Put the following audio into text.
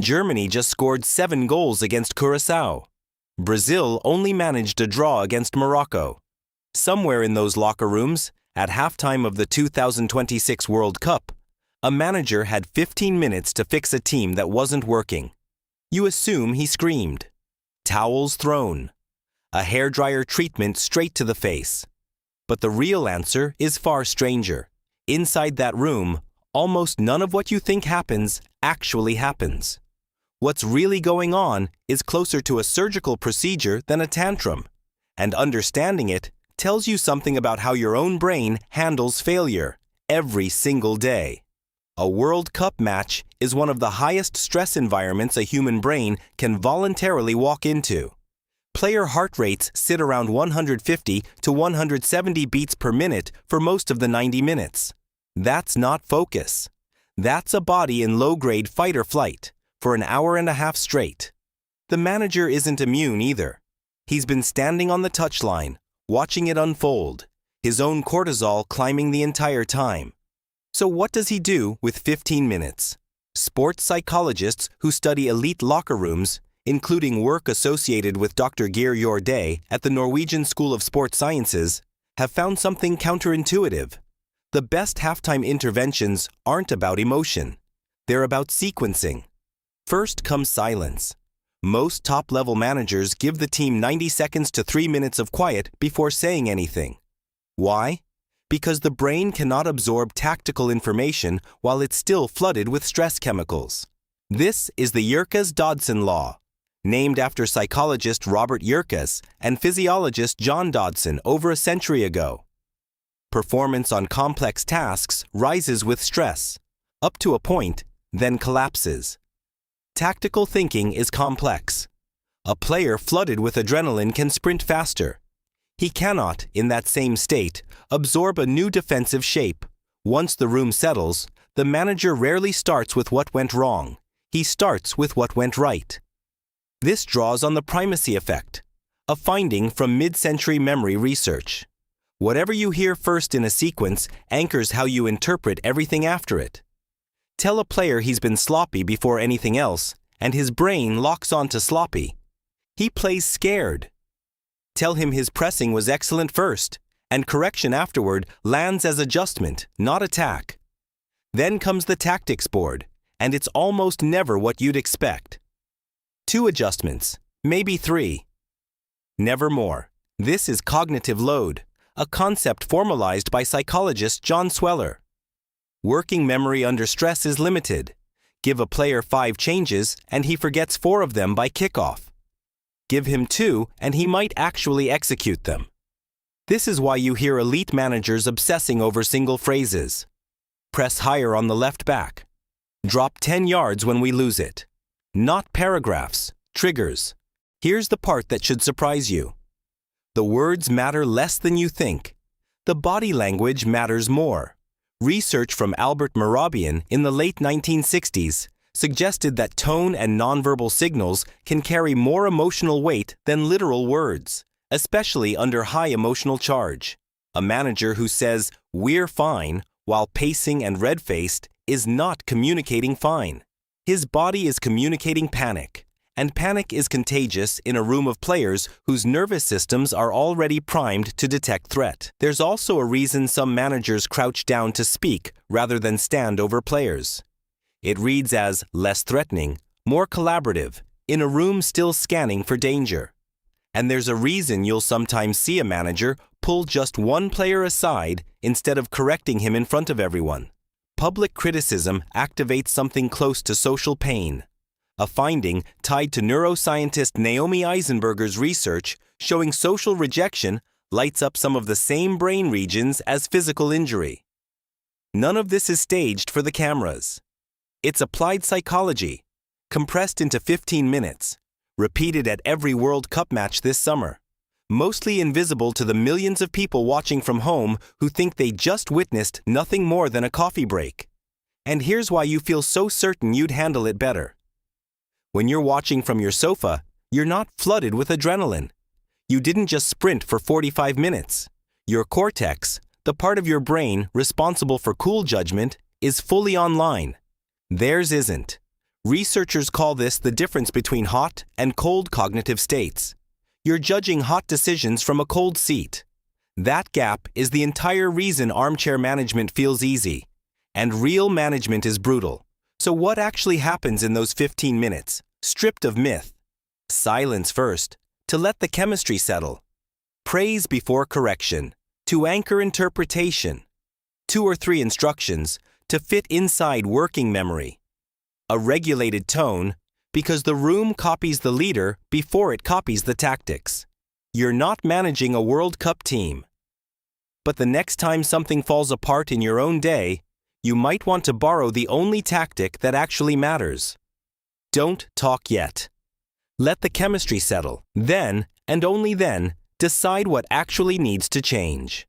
Germany just scored 7 goals against Curaçao. Brazil only managed a draw against Morocco. Somewhere in those locker rooms, at halftime of the 2026 World Cup, a manager had 15 minutes to fix a team that wasn't working. You assume he screamed. Towels thrown. A hairdryer treatment straight to the face. But the real answer is far stranger. Inside that room, almost none of what you think happens actually happens. What's really going on is closer to a surgical procedure than a tantrum, and understanding it tells you something about how your own brain handles failure every single day. A World Cup match is one of the highest stress environments a human brain can voluntarily walk into. Player heart rates sit around 150 to 170 beats per minute for most of the 90 minutes. That's not focus. That's a body in low-grade fight or flight for an hour and a half straight. The manager isn't immune either. He's been standing on the touchline, watching it unfold, his own cortisol climbing the entire time. So what does he do with 15 minutes? Sports psychologists who study elite locker rooms, including work associated with Dr. Geir Jordet at the Norwegian School of Sports Sciences, have found something counterintuitive. The best halftime interventions aren't about emotion. They're about sequencing. First comes silence. Most top-level managers give the team 90 seconds to 3 minutes of quiet before saying anything. Why? Because the brain cannot absorb tactical information while it's still flooded with stress chemicals. This is the Yerkes-Dodson Law, named after psychologist Robert Yerkes and physiologist John Dodson over a century ago. Performance on complex tasks rises with stress, up to a point, then collapses. Tactical thinking is complex. A player flooded with adrenaline can sprint faster. He cannot, in that same state, absorb a new defensive shape. Once the room settles, the manager rarely starts with what went wrong. He starts with what went right. This draws on the primacy effect, a finding from mid-century memory research. Whatever you hear first in a sequence anchors how you interpret everything after it. Tell a player he's been sloppy before anything else, and his brain locks on to sloppy. He plays scared. Tell him his pressing was excellent first, and correction afterward lands as adjustment, not attack. Then comes the tactics board, and it's almost never what you'd expect. 2 adjustments, maybe 3. Never more. This is cognitive load, a concept formalized by psychologist John Sweller. Working memory under stress is limited. Give a player 5 changes and he forgets 4 of them by kickoff. Give him 2 and he might actually execute them. This is why you hear elite managers obsessing over single phrases. Press higher on the left back. Drop 10 yards when we lose it. Not paragraphs, triggers. Here's the part that should surprise you. The words matter less than you think. The body language matters more. Research from Albert Mehrabian in the late 1960s suggested that tone and nonverbal signals can carry more emotional weight than literal words, especially under high emotional charge. A manager who says, "We're fine," while pacing and red-faced is not communicating fine. His body is communicating panic, and panic is contagious in a room of players whose nervous systems are already primed to detect threat. There's also a reason some managers crouch down to speak rather than stand over players. It reads as less threatening, more collaborative, in a room still scanning for danger. And there's a reason you'll sometimes see a manager pull just one player aside instead of correcting him in front of everyone. Public criticism activates something close to social pain. A finding tied to neuroscientist Naomi Eisenberger's research showing social rejection lights up some of the same brain regions as physical injury. None of this is staged for the cameras. It's applied psychology, compressed into 15 minutes, repeated at every World Cup match this summer, mostly invisible to the millions of people watching from home who think they just witnessed nothing more than a coffee break. And here's why you feel so certain you'd handle it better. When you're watching from your sofa, you're not flooded with adrenaline. You didn't just sprint for 45 minutes. Your cortex, the part of your brain responsible for cool judgment, is fully online. Theirs isn't. Researchers call this the difference between hot and cold cognitive states. You're judging hot decisions from a cold seat. That gap is the entire reason armchair management feels easy. And real management is brutal. So what actually happens in those 15 minutes, stripped of myth? Silence first, to let the chemistry settle. Praise before correction, to anchor interpretation. 2 or 3 instructions, to fit inside working memory. A regulated tone, because the room copies the leader before it copies the tactics. You're not managing a World Cup team. But the next time something falls apart in your own day, you might want to borrow the only tactic that actually matters. Don't talk yet. Let the chemistry settle. Then, and only then, decide what actually needs to change.